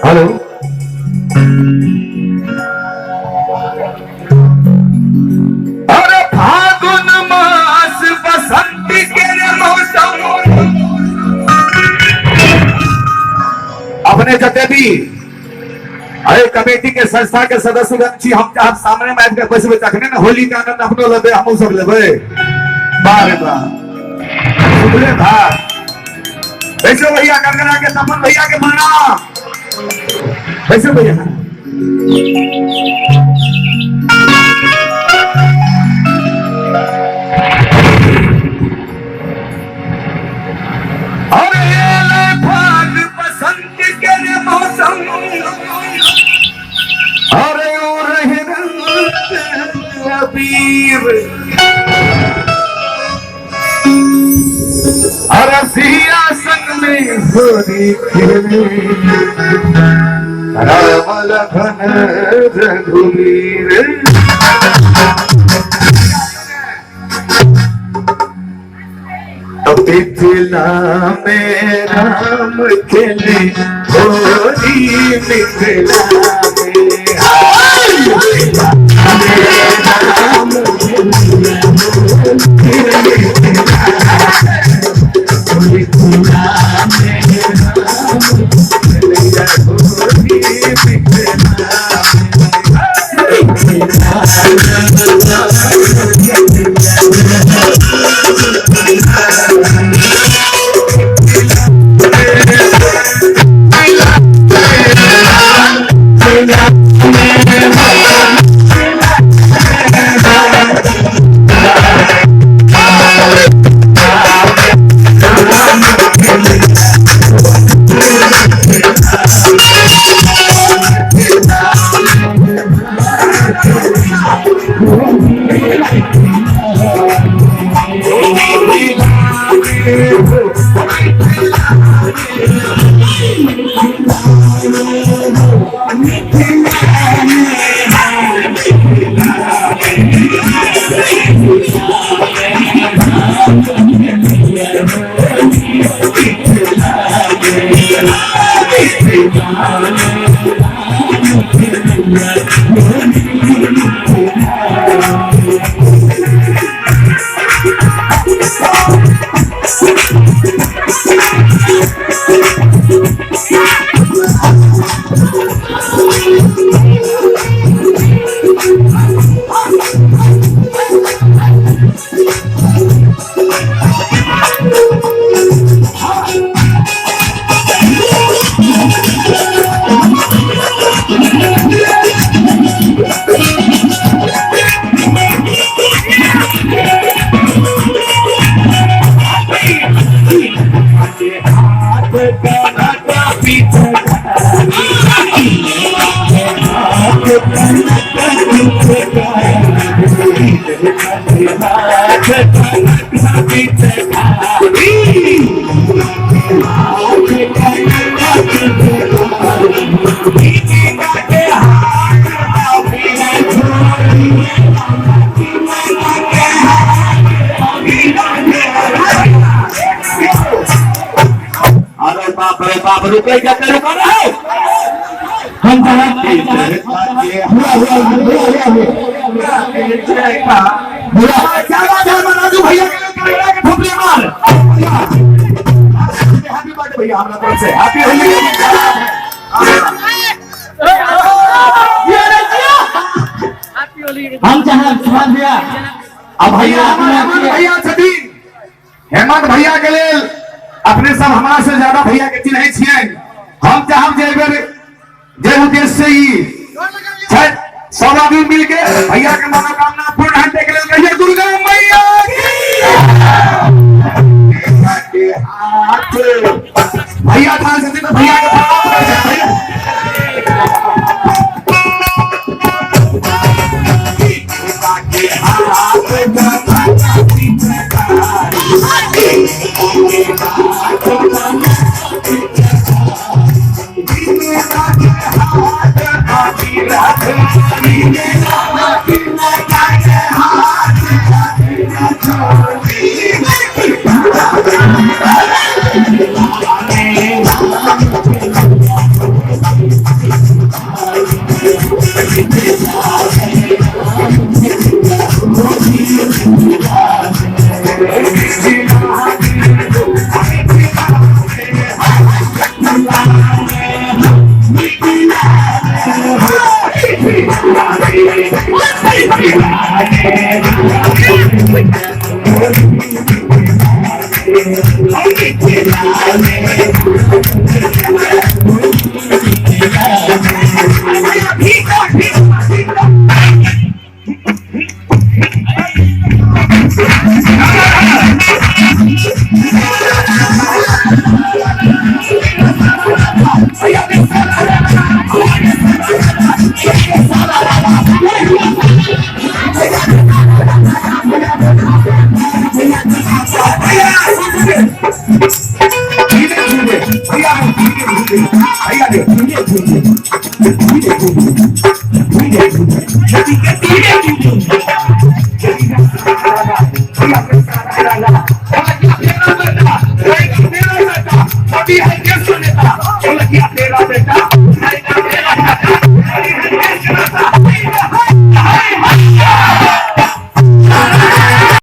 hello, अरे फागुन मास बसंत के मौसम अपने जते भी अरे कमेटी के संस्था के सदस्य हम सामने में आके बस तखने ना होली का आनंद अपनो लेबे हमहु सब लेबे बारे बा सुबले था वैसे भैया करकरा के तपन भैया के माना वैसे भैया अरसिया संग में होली खेले राम लखन रघुवीर मिथिला में राम खेले होली मिथिला बाप रुपए क्या करे कर रहे हो हम क्या बात है राजू भैया के ठोकरे मार हैप्पी बर्थडे भैया हमारा तरफ से हैप्पी होली हम चाहे सुभान भैया अब भैया भैया छथि हेमंत भैया के लिए अपने सब हमारा से ज्यादा भैया के चिन्ह छिए हम चाहब जे बेर जे उद्देश्य से ही सब आदमी मिलके भैया के मनोकामना पूर्ण हटे के लिए कहिए दुर्गा मैया की हाथ भैया था से तो भैया के हाथ तेरा बेटा